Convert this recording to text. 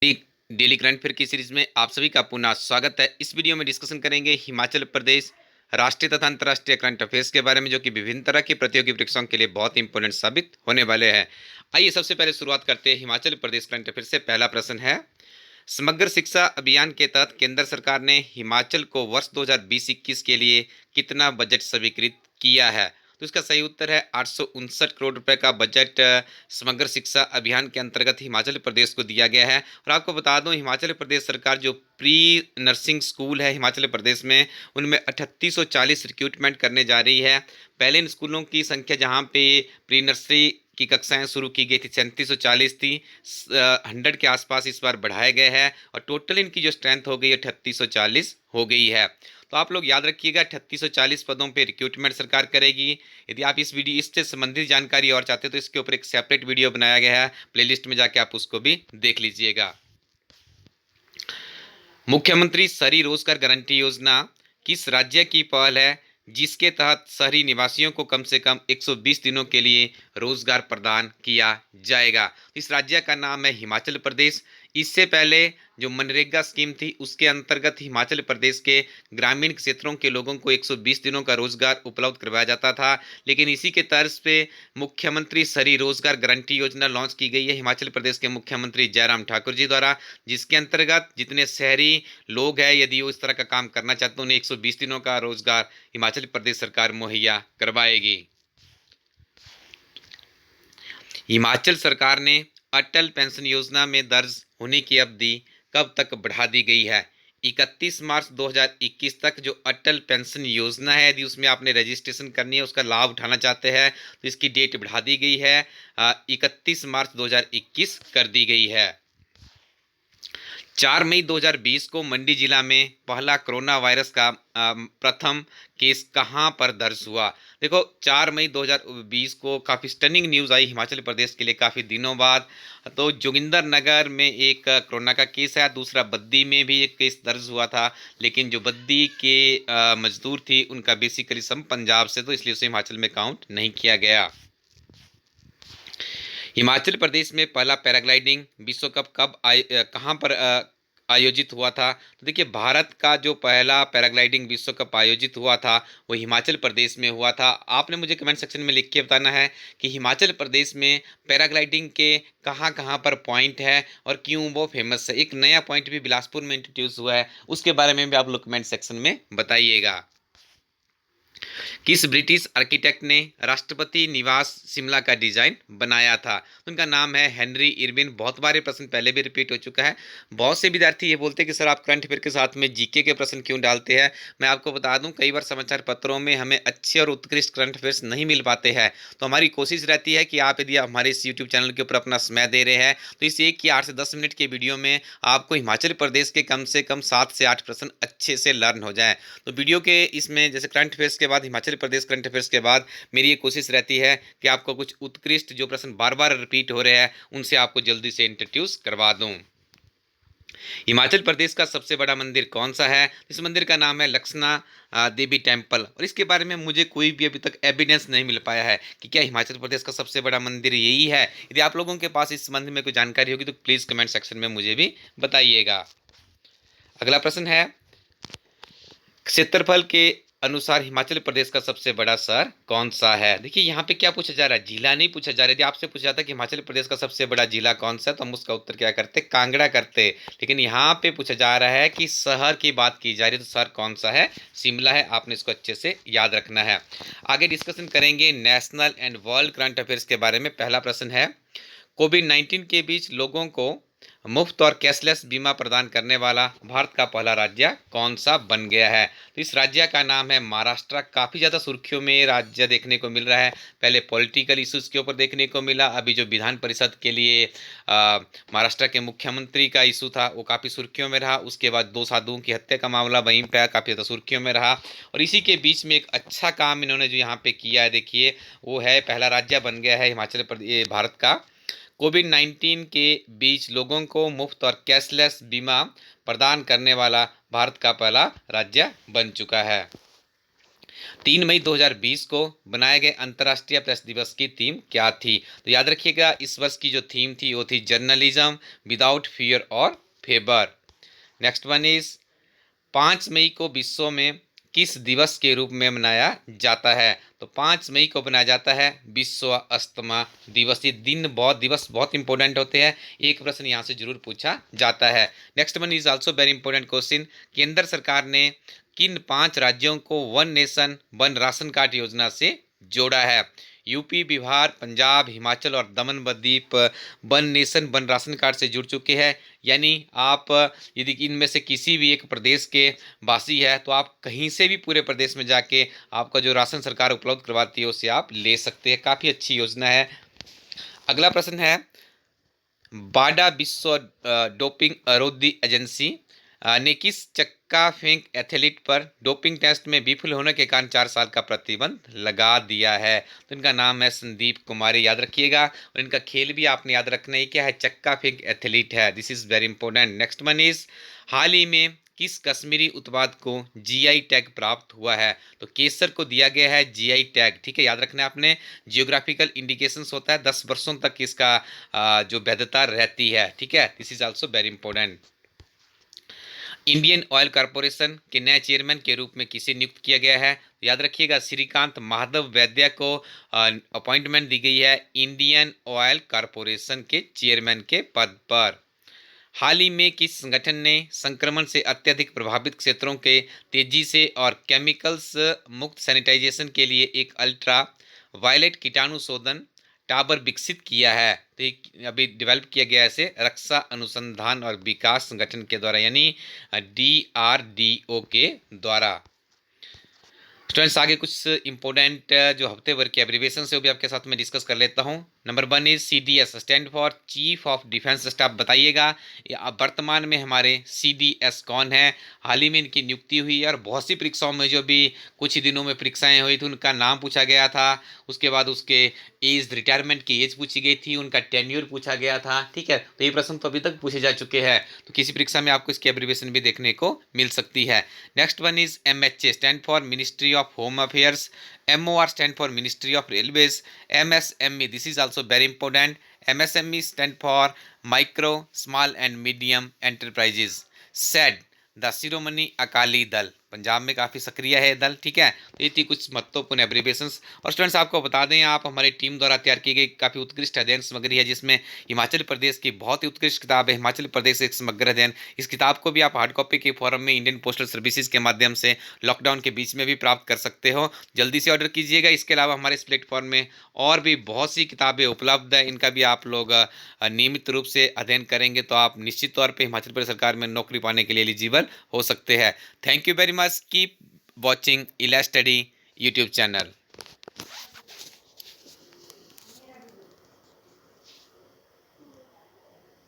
Daily current affair की series में आप सभी का पुनः स्वागत है। इस वीडियो में डिस्कशन करेंगे हिमाचल प्रदेश राष्ट्रीय तथा अंतर्राष्ट्रीय करंट अफेयर्स के बारे में, जो कि विभिन्न तरह की प्रतियोगी परीक्षाओं के लिए बहुत इंपॉर्टेंट साबित होने वाले हैं। आइए सबसे पहले शुरुआत करते हैं हिमाचल प्रदेश करंट अफेयर से। पहला प्रश्न है, समग्र शिक्षा अभियान के तहत केंद्र सरकार ने हिमाचल को वर्ष 2020-21 के लिए कितना बजट स्वीकृत किया है? तो इसका सही उत्तर है 859 करोड़ रुपए का बजट समग्र शिक्षा अभियान के अंतर्गत हिमाचल प्रदेश को दिया गया है। और आपको बता दूं, हिमाचल प्रदेश सरकार जो प्री नर्सिंग स्कूल है हिमाचल प्रदेश में, उनमें 3840 रिक्रूटमेंट करने जा रही है। पहले इन स्कूलों की संख्या जहां पे प्री नर्सरी की कक्षाएं शुरू की गई थी 3740 थी, 100 के आसपास इस बार बढ़ाए गए हैं और टोटल इनकी जो स्ट्रेंथ हो गई है 3840 हो गई है। तो आप लोग याद रखिएगा 3840 पदों पे रिक्रूटमेंट सरकार करेगी। यदि आप इस वीडियो इससे संबंधित जानकारी और चाहते हैं तो इसके ऊपर एक सेपरेट वीडियो बनाया गया है, प्लेलिस्ट में जाके आप उसको भी देख लीजिएगा। मुख्यमंत्री शहरी रोजगार गारंटी योजना किस राज्य की पहल है जिसके तहत शहरी निवासियों को कम से कम 120 दिनों के लिए रोजगार प्रदान किया जाएगा? इस राज्य का नाम है हिमाचल प्रदेश। इससे पहले जो मनरेगा स्कीम थी उसके अंतर्गत हिमाचल प्रदेश के ग्रामीण क्षेत्रों के लोगों को 120 दिनों का रोजगार उपलब्ध करवाया जाता था, लेकिन इसी के तर्ज पे मुख्यमंत्री शहरी रोजगार गारंटी योजना लॉन्च की गई है हिमाचल प्रदेश के मुख्यमंत्री जयराम ठाकुर जी द्वारा, जिसके अंतर्गत जितने शहरी लोग हैं यदि वो इस तरह का काम करना चाहते हैं उन्हें 120 दिनों का रोजगार हिमाचल प्रदेश सरकार मुहैया करवाएगी। हिमाचल सरकार ने अटल पेंशन योजना में दर्ज होने की अवधि कब तक बढ़ा दी गई है? 31 मार्च 2021 तक जो अटल पेंशन योजना है, यदि उसमें आपने रजिस्ट्रेशन करनी है, उसका लाभ उठाना चाहते हैं तो इसकी डेट बढ़ा दी गई है, 31 मार्च 2021 कर दी गई है। 4 मई 2020 को मंडी जिला में पहला कोरोना वायरस का प्रथम केस कहां पर दर्ज हुआ? देखो 4 मई 2020 को काफ़ी स्टनिंग न्यूज़ आई हिमाचल प्रदेश के लिए काफ़ी दिनों बाद। तो जोगिंदर नगर में एक कोरोना का केस है, दूसरा बद्दी में भी एक केस दर्ज हुआ था, लेकिन जो बद्दी के मजदूर थी उनका बेसिकली सम पंजाब से, तो इसलिए उसे हिमाचल में काउंट नहीं किया गया। हिमाचल प्रदेश में पहला पैराग्लाइडिंग विश्व कप कहाँ पर आयोजित हुआ था? तो देखिए, भारत का जो पहला पैराग्लाइडिंग विश्व कप आयोजित हुआ था वो हिमाचल प्रदेश में हुआ था। आपने मुझे कमेंट सेक्शन में लिख के बताना है कि हिमाचल प्रदेश में पैराग्लाइडिंग के कहाँ कहाँ पर पॉइंट है और क्यों वो फेमस है। एक नया पॉइंट भी बिलासपुर में इंट्रोड्यूस हुआ है, उसके बारे में भी आप लोग कमेंट सेक्शन में बताइएगा। किस ब्रिटिश आर्किटेक्ट ने राष्ट्रपति निवास शिमला का डिजाइन बनाया था? उनका नाम है हेनरी इरविन। बहुत बार ये प्रश्न पहले भी रिपीट हो चुका है। बहुत से विद्यार्थी ये बोलते हैं कि सर आप करंट अफेयर के साथ में जीके के प्रश्न क्यों डालते हैं। मैं आपको बता दूं, कई बार समाचार पत्रों में हमें अच्छे और उत्कृष्ट करंट अफेयर्स नहीं मिल पाते हैं, तो हमारी कोशिश रहती है कि आप यदि हमारे इस यूट्यूब चैनल के ऊपर अपना समय दे रहे हैं तो इस एक की 8 से 10 मिनट के वीडियो में आपको हिमाचल प्रदेश के कम से कम 7 से 8 प्रश्न अच्छे से लर्न हो जाए। तो वीडियो के इसमें जैसे करंट अफेयर्स के बाद हिमाचल प्रदेश करंट अफेयर्स के बाद मेरी ये कोशिश रहती है कि आपको कुछ उत्कृष्ट जो प्रश्न बार बार रिपीट हो रहे हैं उनसे आपको जल्दी से इंट्रोड्यूस करवा दूं। हिमाचल प्रदेश का सबसे बड़ा मंदिर कौन सा है? इस मंदिर का नाम है लक्षणा देवी टेम्पल, और इसके बारे में मुझे कोई भी अभी तक एविडेंस नहीं मिल पाया है कि क्या हिमाचल प्रदेश का सबसे बड़ा मंदिर यही है। यदि आप लोगों के पास इस संबंध में कोई जानकारी होगी तो प्लीज़ कमेंट सेक्शन में मुझे भी बताइएगा। अगला प्रश्न है, क्षेत्रफल के अनुसार हिमाचल प्रदेश का सबसे बड़ा शहर कौन सा है? देखिए यहाँ पे क्या पूछा जा रहा है, जिला नहीं पूछा जा रहा है। यदि आपसे पूछा जाता है कि हिमाचल प्रदेश का सबसे बड़ा जिला कौन सा है तो हम उसका उत्तर क्या करते, कांगड़ा करते। लेकिन यहाँ पे पूछा जा रहा है कि शहर की बात की जा रही है, तो शहर कौन सा है? शिमला है। आपने इसको अच्छे से याद रखना है। आगे डिस्कशन करेंगे national and world current affairs के बारे में। पहला प्रश्न है, कोविड-19 के बीच लोगों को मुफ्त और कैशलेस बीमा प्रदान करने वाला भारत का पहला राज्य कौन सा बन गया है? तो इस राज्य का नाम है महाराष्ट्र। काफ़ी ज़्यादा सुर्खियों में राज्य देखने को मिल रहा है। पहले पॉलिटिकल इश्यूज़ के ऊपर देखने को मिला, अभी जो विधान परिषद के लिए महाराष्ट्र के मुख्यमंत्री का इशू था वो काफ़ी सुर्खियों में रहा। उसके बाद 2 साधुओं की हत्या का मामला वहीं पर काफ़ी ज़्यादा सुर्खियों में रहा, और इसी के बीच में एक अच्छा काम इन्होंने जो यहाँ पे किया है, देखिए वो है पहला राज्य बन गया है हिमाचल प्रदेश भारत का। कोविड-19 के बीच लोगों को मुफ्त और कैशलेस बीमा प्रदान करने वाला भारत का पहला राज्य बन चुका है। 3 मई 2020 को बनाए गए अंतर्राष्ट्रीय प्रेस दिवस की थीम क्या थी? तो याद रखिएगा, इस वर्ष की जो थीम थी वो थी जर्नलिज्म विदाउट फियर और फेवर। नेक्स्ट वन इज 5 मई को विश्व में किस दिवस के रूप में मनाया जाता है? तो 5 मई को मनाया जाता है विश्व अस्थमा दिवस। ये दिवस बहुत इंपॉर्टेंट होते हैं, एक प्रश्न यहाँ से जरूर पूछा जाता है। Next one is also very important question. केंद्र सरकार ने किन 5 राज्यों को one nation one ration card योजना से जोड़ा है? यूपी, बिहार, पंजाब, हिमाचल और दमन व दीप one nation one ration card से जुड़ चुके हैं। यानी आप यदि इनमें से किसी भी एक प्रदेश के वासी है तो आप कहीं से भी पूरे प्रदेश में जाके आपका जो राशन सरकार उपलब्ध करवाती है उसे आप ले सकते हैं। काफ़ी अच्छी योजना है। अगला प्रश्न है, बाडा विश्व डोपिंग रोधी एजेंसी ने किस चक्का फेंक एथलीट पर डोपिंग टेस्ट में विफल होने के कारण 4 साल का प्रतिबंध लगा दिया है? तो इनका नाम है संदीप कुमारी, याद रखिएगा। और इनका खेल भी आपने याद रखना है, क्या है? चक्का फेंक एथलीट है। This is very important. Next one is, हाल ही में किस कश्मीरी उत्पाद को जीआई टैग प्राप्त हुआ है? तो केसर को दिया गया है जीआई टैग, ठीक है, याद रखना है आपने। जियोग्राफिकल इंडिकेशंस होता है, 10 वर्षों तक इसका जो वैधता रहती है, ठीक है। This is also very important. Indian oil corporation के नए चेयरमैन के रूप में किसे नियुक्त किया गया है? याद रखिएगा, श्रीकांत माधव वैद्य को अपॉइंटमेंट दी गई है इंडियन ऑयल कॉरपोरेशन के चेयरमैन के पद पर। हाल ही में किस संगठन ने संक्रमण से अत्यधिक प्रभावित क्षेत्रों के तेजी से और केमिकल्स मुक्त सैनिटाइजेशन के लिए एक अल्ट्रा वायलेट कीटाणु शोधन टावर विकसित किया है? तो ये अभी डेवलप किया गया है इसे रक्षा अनुसंधान और विकास संगठन के द्वारा, यानी DRDO के द्वारा। स्टूडेंट्स, आगे कुछ इंपॉर्टेंट जो हफ्ते भर के एब्रीविएशन है वो भी आपके साथ में डिस्कस कर लेता हूँ। Number 1 is CDS, stand for chief of defence staff. बताइएगा अब वर्तमान में हमारे CDS कौन है? हाल ही में इनकी नियुक्ति हुई है और बहुत सी परीक्षाओं में जो भी कुछ ही दिनों में परीक्षाएं हुई थी उनका नाम पूछा गया था, उसके बाद उसके एज, रिटायरमेंट की एज पूछी गई थी, उनका टेन्योर पूछा गया था, ठीक है। तो ये प्रश्न तो अभी तक पूछे जा चुके हैं, तो किसी परीक्षा में आपको इसकी एब्रीविएशन भी देखने को मिल सकती है। Next one is MHA, stand for ministry of home affairs. MOR stand for Ministry of Railways. MSME, this is also very important. MSME stand for Micro, Small and Medium Enterprises. SAD, the Shiromani Akali Dal, Punjab में काफ़ी सक्रिय है दल, ठीक है। तो ये थी कुछ महत्वपूर्ण एब्रीविएशंस। और स्टूडेंट्स, आपको बता दें, आप हमारी टीम द्वारा तैयार की गई काफ़ी उत्कृष्ट अध्ययन सामग्री है जिसमें हिमाचल प्रदेश की बहुत ही उत्कृष्ट किताब है हिमाचल प्रदेश एक समग्र अध्ययन। इस किताब को भी आप हार्ड कॉपी के फॉर्म में इंडियन पोस्टल सर्विसेज के माध्यम से लॉकडाउन के बीच में भी प्राप्त कर सकते हो, जल्दी से ऑर्डर कीजिएगा। इसके अलावा हमारे इस प्लेटफॉर्म में और भी बहुत सी किताबें उपलब्ध है, इनका भी आप लोग नियमित रूप से अध्ययन करेंगे तो आप निश्चित तौर पर हिमाचल प्रदेश सरकार में नौकरी पाने के लिए एलिजिबल हो सकते हैं। Thank you very much, keep watching इला स्टडी यूट्यूब चैनल।